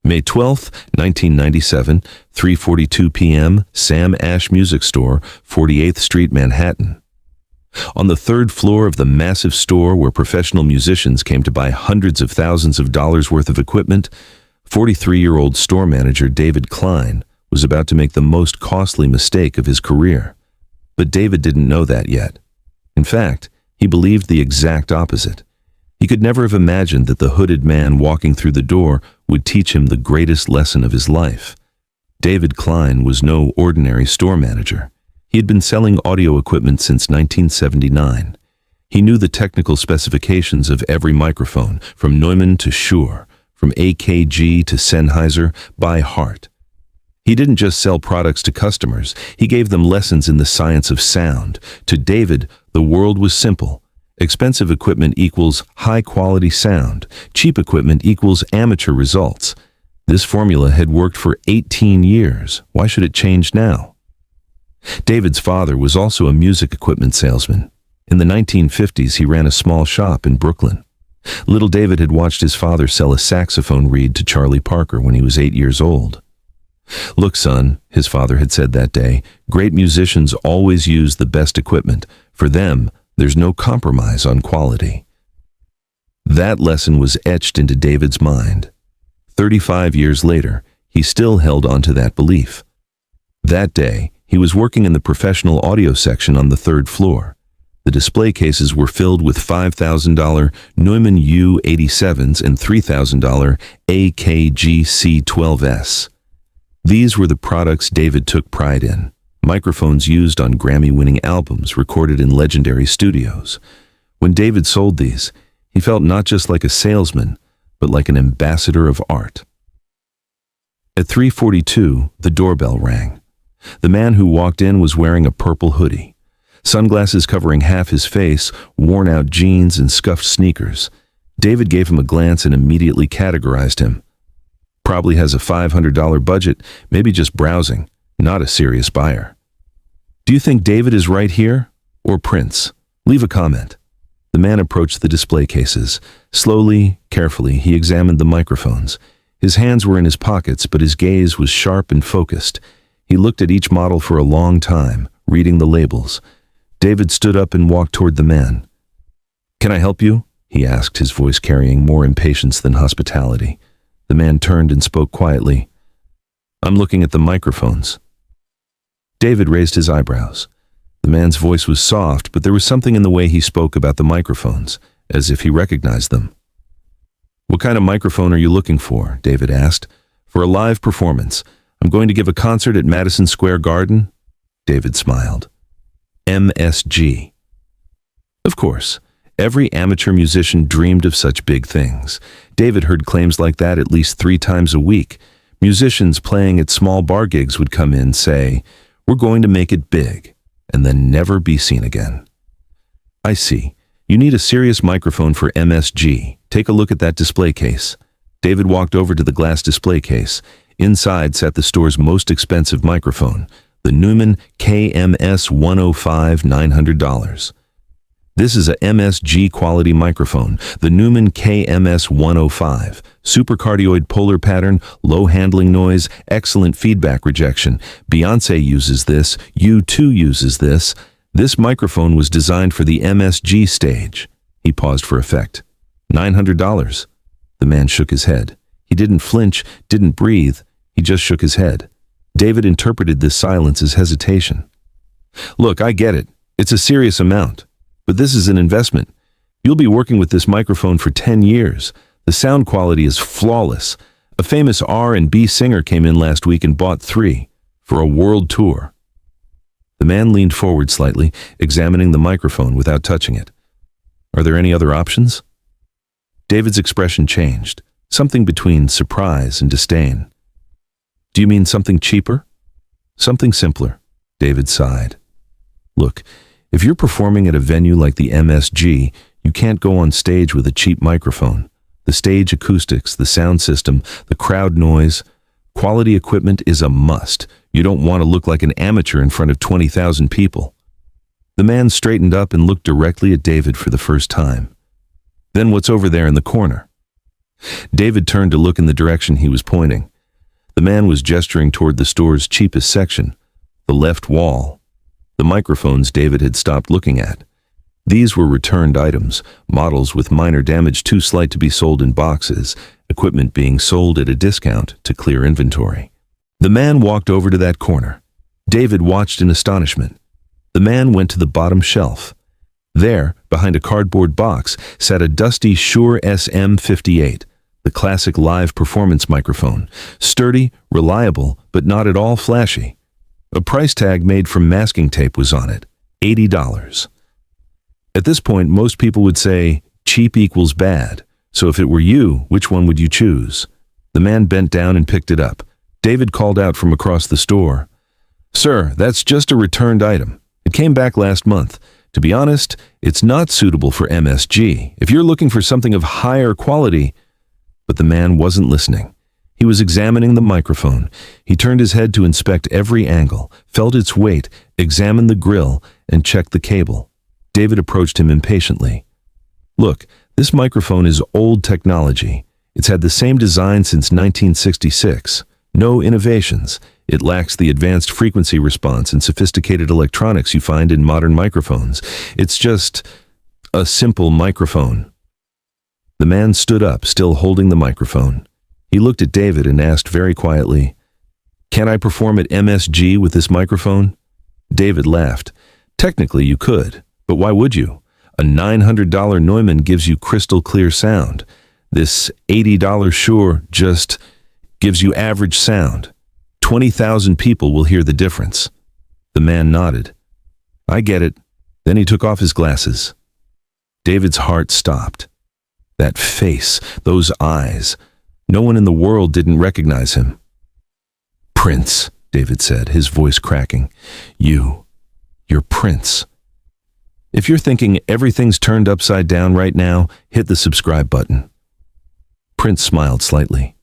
May 12, 1997, 3:42 p.m., Sam Ash Music Store, 48th Street, Manhattan. On the third floor of the massive store where professional musicians came to buy hundreds of thousands of dollars worth of equipment, 43-year-old store manager David Klein was about to make the most costly mistake of his career. But David didn't know that yet. In fact, he believed the exact opposite. He could never have imagined that the hooded man walking through the door would teach him the greatest lesson of his life. David Klein was no ordinary store manager. He had been selling audio equipment since 1979. He knew the technical specifications of every microphone, from Neumann to Shure, from AKG to Sennheiser, by heart. He didn't just sell products to customers, he gave them lessons in the science of sound. To David, the world was simple. Expensive equipment equals high-quality sound. Cheap equipment equals amateur results. This formula had worked for 18 years. Why should it change now? David's father was also a music equipment salesman. In the 1950s, he ran a small shop in Brooklyn. Little David had watched his father sell a saxophone reed to Charlie Parker when he was 8 years old. "Look, son," his father had said that day, "great musicians always use the best equipment. For them, there's no compromise on quality." That lesson was etched into David's mind. 35 years later, he still held on to that belief. That day, he was working in the professional audio section on the third floor. The display cases were filled with $5,000 Neumann U87s and $3,000 AKG C12S. These were the products David took pride in, microphones used on Grammy-winning albums recorded in legendary studios. When David sold these, he felt not just like a salesman, but like an ambassador of art. At 3:42, the doorbell rang. The man who walked in was wearing a purple hoodie, sunglasses covering half his face, worn-out jeans, and scuffed sneakers. David gave him a glance and immediately categorized him. Probably has a $500 budget, maybe just browsing, not a serious buyer. Do you think David is right here? Or Prince? Leave a comment. The man approached the display cases. Slowly, carefully, he examined the microphones. His hands were in his pockets, but his gaze was sharp and focused. He looked at each model for a long time, reading the labels. David stood up and walked toward the man. "Can I help you?" he asked, his voice carrying more impatience than hospitality. The man turned and spoke quietly. "I'm looking at the microphones." David raised his eyebrows. The man's voice was soft, but there was something in the way he spoke about the microphones, as if he recognized them. "What kind of microphone are you looking for?" David asked. "For a live performance. I'm going to give a concert at Madison Square Garden." David smiled. MSG. Of course. Every amateur musician dreamed of such big things. David heard claims like that at least 3 times a week. Musicians playing at small bar gigs would come in, say, "We're going to make it big," and then never be seen again. "I see. You need a serious microphone for MSG. Take a look at that display case." David walked over to the glass display case. Inside sat the store's most expensive microphone, the Neumann KMS 105 $900. This is a MSG quality microphone, the Neumann KMS 105. Supercardioid polar pattern, low handling noise, excellent feedback rejection. Beyoncé uses this, U2 uses this. This microphone was designed for the MSG stage. He paused for effect. $900. The man shook his head. He didn't flinch, didn't breathe. He just shook his head. David interpreted this silence as hesitation. "Look, I get it. It's a serious amount. But this is an investment. You'll be working with this microphone for 10 years. The sound quality is flawless. A famous R&B singer came in last week and bought 3 for a world tour." The man leaned forward slightly, examining the microphone without touching it. "Are there any other options?" David's expression changed, something between surprise and disdain. "Do you mean something cheaper?" "Something simpler," David sighed. "Look, if you're performing at a venue like the MSG, you can't go on stage with a cheap microphone. The stage acoustics, the sound system, the crowd noise, quality equipment is a must. You don't want to look like an amateur in front of 20,000 people." The man straightened up and looked directly at David for the first time. "Then what's over there in the corner?" David turned to look in the direction he was pointing. The man was gesturing toward the store's cheapest section, the left wall. The microphones David had stopped looking at. These were returned items, models with minor damage too slight to be sold in boxes, equipment being sold at a discount to clear inventory. The man walked over to that corner. David watched in astonishment. The man went to the bottom shelf. There, behind a cardboard box, sat a dusty Shure SM58, the classic live performance microphone, sturdy, reliable, but not at all flashy. A price tag made from masking tape was on it, $80. At this point, most people would say, cheap equals bad, so if it were you, which one would you choose? The man bent down and picked it up. David called out from across the store, "Sir, that's just a returned item. It came back last month. To be honest, it's not suitable for MSG. If you're looking for something of higher quality..." But the man wasn't listening. He was examining the microphone. He turned his head to inspect every angle, felt its weight, examined the grill, and checked the cable. David approached him impatiently. "Look, this microphone is old technology. It's had the same design since 1966. No innovations. It lacks the advanced frequency response and sophisticated electronics you find in modern microphones. It's just a simple microphone." The man stood up, still holding the microphone. He looked at David and asked very quietly, "Can I perform at MSG with this microphone?" David laughed. "Technically you could, but why would you? A $900 Neumann gives you crystal clear sound. This $80 Shure just gives you average sound. 20,000 people will hear the difference." The man nodded. "I get it." Then he took off his glasses. David's heart stopped. That face, those eyes. No one in the world didn't recognize him. "Prince," David said, his voice cracking. You're Prince." If you're thinking everything's turned upside down right now, hit the subscribe button. Prince smiled slightly.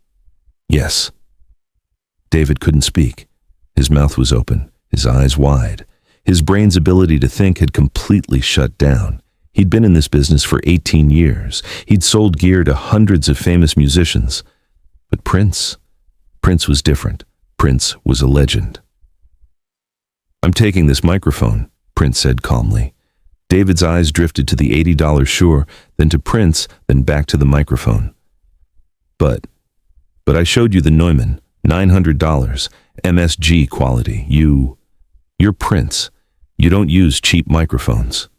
"Yes." David couldn't speak. His mouth was open, his eyes wide. His brain's ability to think had completely shut down. He'd been in this business for 18 years. He'd sold gear to hundreds of famous musicians. But Prince was different. Prince was a legend. "I'm taking this microphone," Prince said calmly. David's eyes drifted to the $80 Shure, then to Prince, then back to the microphone. But I showed you the Neumann, $900, MSG quality. You're Prince. You don't use cheap microphones."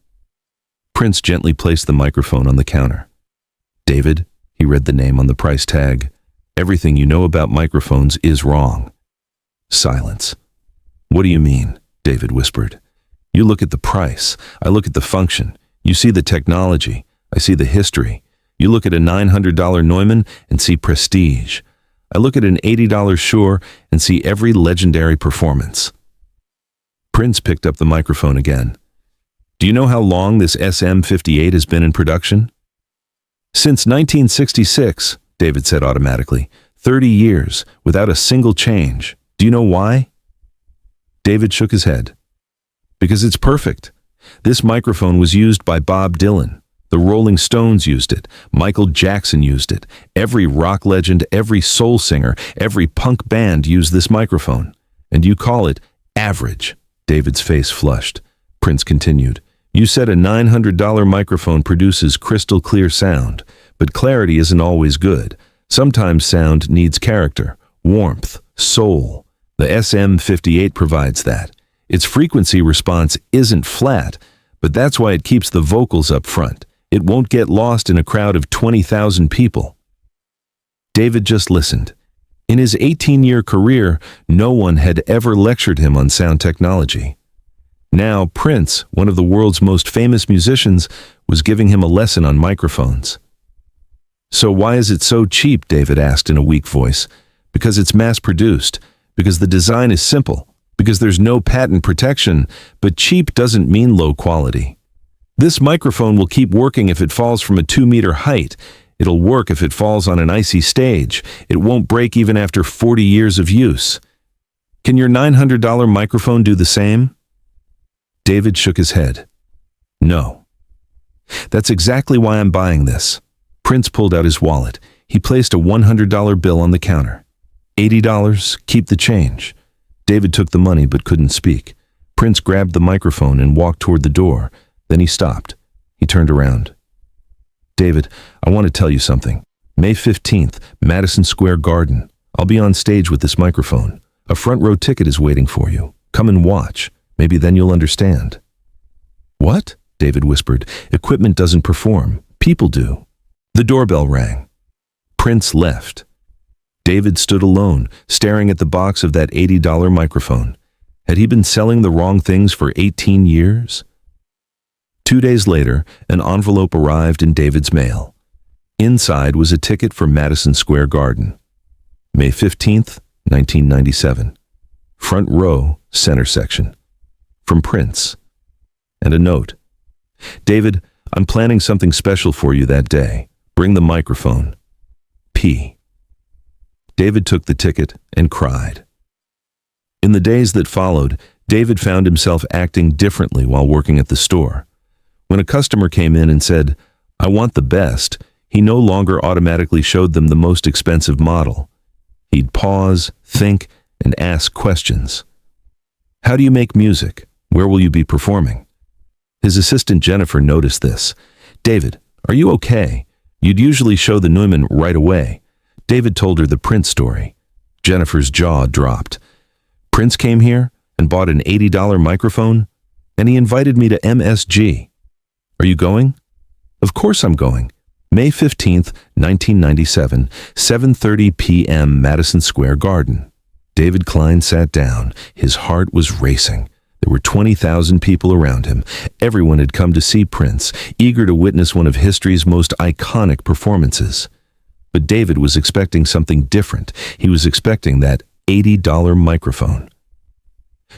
Prince gently placed the microphone on the counter. "David," he read the name on the price tag, "everything you know about microphones is wrong." Silence. "What do you mean?" David whispered. "You look at the price. I look at the function. You see the technology. I see the history. You look at a $900 Neumann and see prestige. I look at an $80 Shure and see every legendary performance." Prince picked up the microphone again. "Do you know how long this SM58 has been in production?" "Since 1966, David said automatically. 30 years, without a single change. Do you know why?" David shook his head. "Because it's perfect. This microphone was used by Bob Dylan. The Rolling Stones used it. Michael Jackson used it. Every rock legend, every soul singer, every punk band used this microphone. And you call it average." David's face flushed. Prince continued, "You said a $900 microphone produces crystal clear sound, but clarity isn't always good. Sometimes sound needs character, warmth, soul. The SM58 provides that. Its frequency response isn't flat, but that's why it keeps the vocals up front. It won't get lost in a crowd of 20,000 people." David just listened. In his 18-year career, no one had ever lectured him on sound technology. Now, Prince, one of the world's most famous musicians, was giving him a lesson on microphones. "So why is it so cheap?" David asked in a weak voice. "Because it's mass-produced, because the design is simple, because there's no patent protection, but cheap doesn't mean low quality. This microphone will keep working if it falls from a 2-meter height. It'll work if it falls on an icy stage. It won't break even after 40 years of use. Can your $900 microphone do the same?" David shook his head. "No." "That's exactly why I'm buying this." Prince pulled out his wallet. He placed a $100 bill on the counter. $80, keep the change. David took the money but couldn't speak. Prince grabbed the microphone and walked toward the door. Then he stopped. He turned around. David, I want to tell you something. May 15th, Madison Square Garden. I'll be on stage with this microphone. A front row ticket is waiting for you. Come and watch. Maybe then you'll understand. What? David whispered. Equipment doesn't perform. People do. The doorbell rang. Prince left. David stood alone, staring at the box of that $80 microphone. Had he been selling the wrong things for 18 years? 2 days later, an envelope arrived in David's mail. Inside was a ticket for Madison Square Garden. May 15th, 1997. Front row, center section. From Prince. And a note. David, I'm planning something special for you that day. Bring the microphone. P. David took the ticket and cried. In the days that followed, David found himself acting differently while working at the store. When a customer came in and said, I want the best, he no longer automatically showed them the most expensive model. He'd pause, think, and ask questions. How do you make music? Where will you be performing? His assistant Jennifer noticed this. David, are you okay? You'd usually show the Neumann right away. David told her the Prince story. Jennifer's jaw dropped. Prince came here and bought an $80 microphone, and he invited me to MSG. Are you going? Of course I'm going. May 15th, 1997, 7:30 p.m. Madison Square Garden. David Klein sat down. His heart was racing. There were 20,000 people around him. Everyone had come to see Prince, eager to witness one of history's most iconic performances. But David was expecting something different. He was expecting that $80 microphone.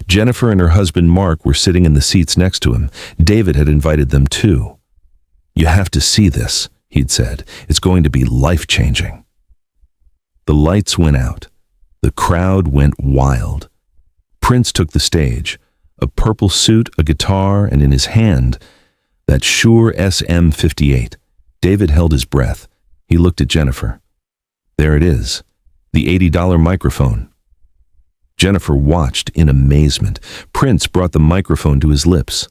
Jennifer and her husband Mark were sitting in the seats next to him. David had invited them too. You have to see this, he'd said. It's going to be life-changing. The lights went out. The crowd went wild. Prince took the stage, a purple suit, a guitar, and in his hand, that Shure SM-58. David held his breath. He looked at Jennifer. There it is, the $80 microphone. Jennifer watched in amazement. Prince brought the microphone to his lips.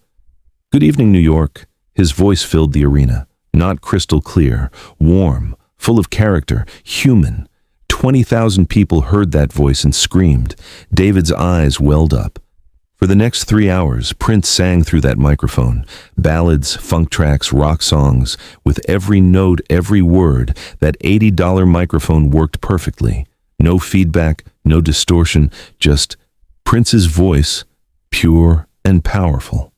Good evening, New York. His voice filled the arena, not crystal clear, warm, full of character, human. 20,000 people heard that voice and screamed. David's eyes welled up. For the next 3 hours, Prince sang through that microphone. Ballads, funk tracks, rock songs. With every note, every word, that $80 microphone worked perfectly. No feedback, no distortion, just Prince's voice, pure and powerful.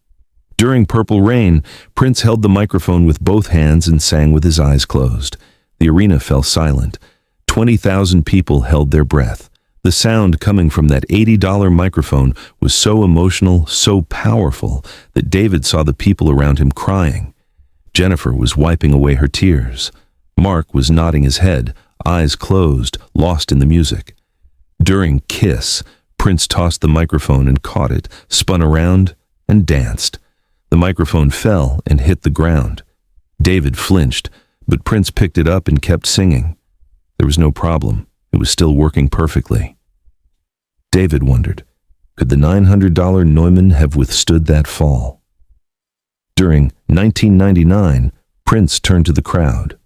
During Purple Rain, Prince held the microphone with both hands and sang with his eyes closed. The arena fell silent. 20,000 people held their breath. The sound coming from that $80 microphone was so emotional, so powerful, that David saw the people around him crying. Jennifer was wiping away her tears. Mark was nodding his head, eyes closed, lost in the music. During Kiss, Prince tossed the microphone and caught it, spun around, and danced. The microphone fell and hit the ground. David flinched, but Prince picked it up and kept singing. There was no problem. It was still working perfectly. David wondered, could the $900 Neumann have withstood that fall? During 1999, Prince turned to the crowd.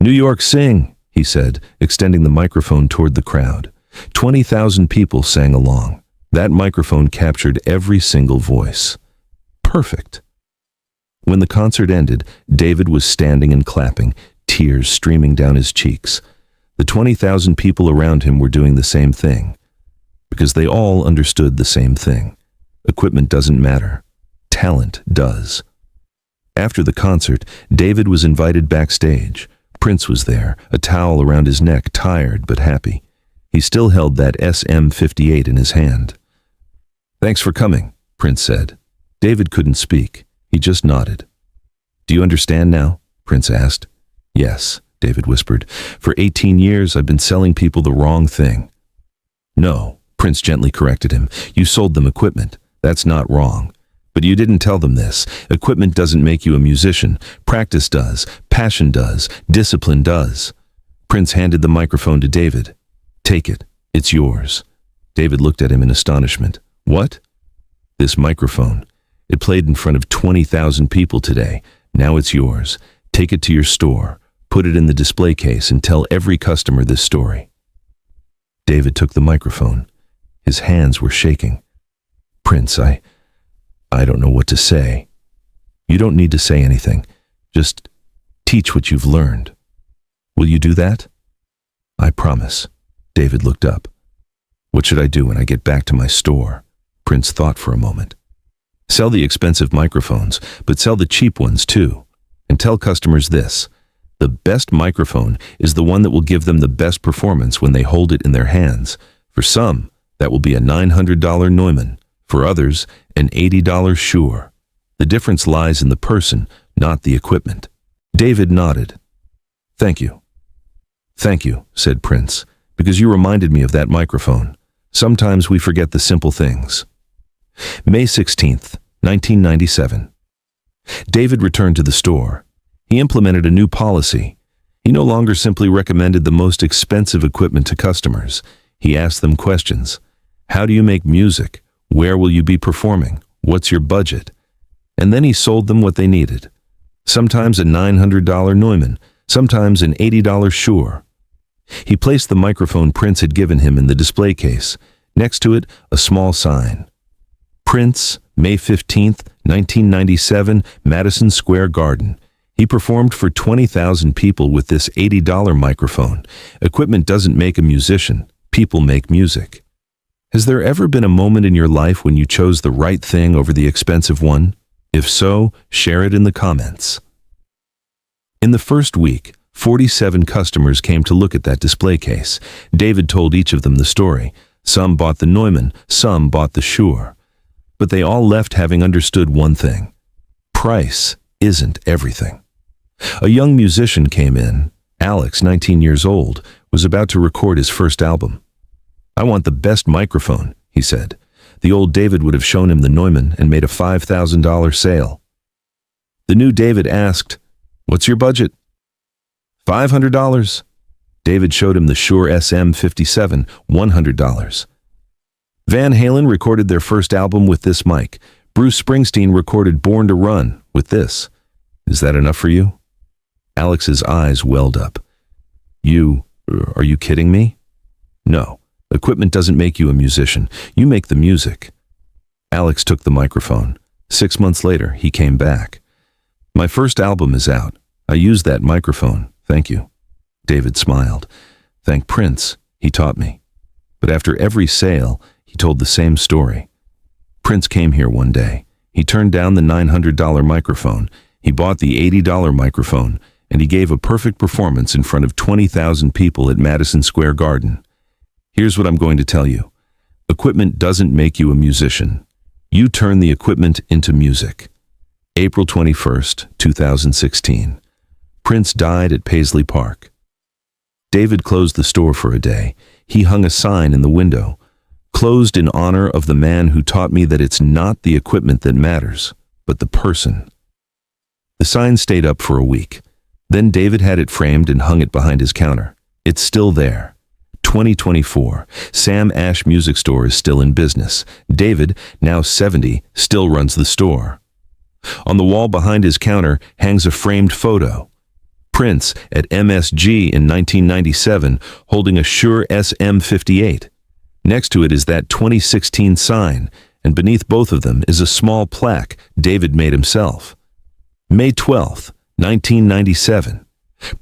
New York, sing, he said, extending the microphone toward the crowd. 20,000 people sang along. That microphone captured every single voice. Perfect. When the concert ended, David was standing and clapping, tears streaming down his cheeks. The 20,000 people around him were doing the same thing, because they all understood the same thing. Equipment doesn't matter. Talent does. After the concert, David was invited backstage. Prince was there, a towel around his neck, tired but happy. He still held that SM-58 in his hand. Thanks for coming, Prince said. David couldn't speak. He just nodded. Do you understand now? Prince asked. Yes, David whispered. For 18 years, I've been selling people the wrong thing. No, Prince gently corrected him. You sold them equipment. That's not wrong. But you didn't tell them this. Equipment doesn't make you a musician. Practice does. Passion does. Discipline does. Prince handed the microphone to David. "Take it. It's yours." David looked at him in astonishment. "What?" "This microphone. It played in front of 20,000 people today. Now it's yours. Take it to your store, put it in the display case, and tell every customer this story." David took the microphone. His hands were shaking. "Prince, I don't know what to say." "You don't need to say anything. Just teach what you've learned. Will you do that?" "I promise." David looked up. "What should I do when I get back to my store?" Prince thought for a moment. "Sell the expensive microphones, but sell the cheap ones too. And tell customers this: the best microphone is the one that will give them the best performance when they hold it in their hands. For some, that will be a $900 Neumann. For others, an $80 Shure. The difference lies in the person, not the equipment." David nodded. "Thank you." "Thank you," said Prince, "because you reminded me of that microphone. Sometimes we forget the simple things." May 16th, 1997. David returned to the store. He implemented a new policy. He no longer simply recommended the most expensive equipment to customers. He asked them questions. How do you make music? Where will you be performing? What's your budget? And then he sold them what they needed. Sometimes a $900 Neumann, sometimes an $80 Shure. He placed the microphone Prince had given him in the display case. Next to it, a small sign. Prince, May 15th, 1997, Madison Square Garden. He performed for 20,000 people with this $80 microphone. Equipment doesn't make a musician. People make music. Has there ever been a moment in your life when you chose the right thing over the expensive one? If so, share it in the comments. In the first week, 47 customers came to look at that display case. David told each of them the story. Some bought the Neumann, some bought the Shure. But they all left having understood one thing. Price isn't everything. A young musician came in. Alex, 19 years old, was about to record his first album. "I want the best microphone," he said. The old David would have shown him the Neumann and made a $5,000 sale. The new David asked, "What's your budget?" $500. David showed him the Shure SM57, $100. Van Halen recorded their first album with this mic. Bruce Springsteen recorded Born to Run with this. Is that enough for you? Alex's eyes welled up. Are you kidding me? No, equipment doesn't make you a musician. You make the music. Alex took the microphone. 6 months later, he came back. My first album is out. I used that microphone. Thank you. David smiled. Thank Prince. He taught me. But after every sale, he told the same story. Prince came here one day. He turned down the $900 microphone. He bought the $80 microphone, and he gave a perfect performance in front of 20,000 people at Madison Square Garden. Here's what I'm going to tell you. Equipment doesn't make you a musician. You turn the equipment into music. April 21st, 2016. Prince died at Paisley Park. David closed the store for a day. He hung a sign in the window. Closed in honor of the man who taught me that it's not the equipment that matters, but the person. The sign stayed up for a week. Then David had it framed and hung it behind his counter. It's still there. 2024. Sam Ash Music Store is still in business. David, now 70, still runs the store. On the wall behind his counter hangs a framed photo. Prince at MSG in 1997 holding a Shure SM58. Next to it is that 2016 sign, and beneath both of them is a small plaque David made himself. May 12th, 1997.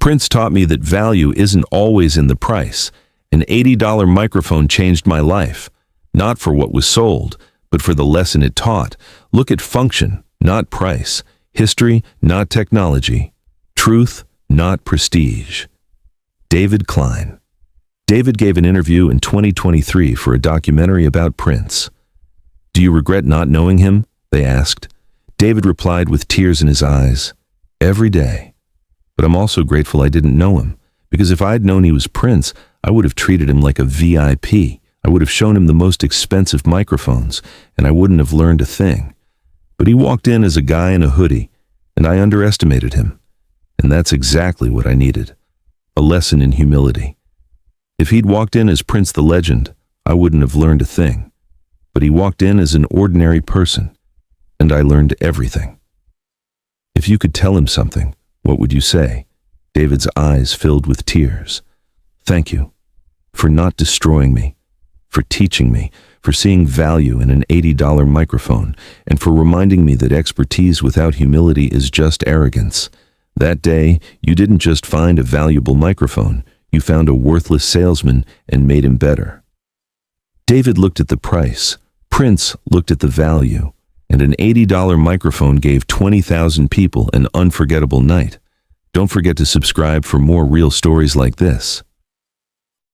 Prince taught me that value isn't always in the price. An $80 microphone changed my life, not for what was sold, but for the lesson it taught. Look at function, not price. History, not technology. Truth, not prestige. David Klein. David gave an interview in 2023 for a documentary about Prince. Do you regret not knowing him? They asked. David replied with tears in his eyes. Every day. But I'm also grateful I didn't know him, because if I'd known he was Prince, I would have treated him like a VIP. I would have shown him the most expensive microphones, and I wouldn't have learned a thing. But he walked in as a guy in a hoodie, and I underestimated him. And that's exactly what I needed. a lesson in humility. If he'd walked in as Prince the Legend, I wouldn't have learned a thing. But he walked in as an ordinary person, and I learned everything. If you could tell him something, what would you say? David's eyes filled with tears. Thank you for not destroying me, for teaching me, for seeing value in an $80 microphone, and for reminding me that expertise without humility is just arrogance. That day, you didn't just find a valuable microphone, you found a worthless salesman and made him better. David looked at the price, Prince looked at the value, and an $80 microphone gave 20,000 people an unforgettable night. Don't forget to subscribe for more real stories like this.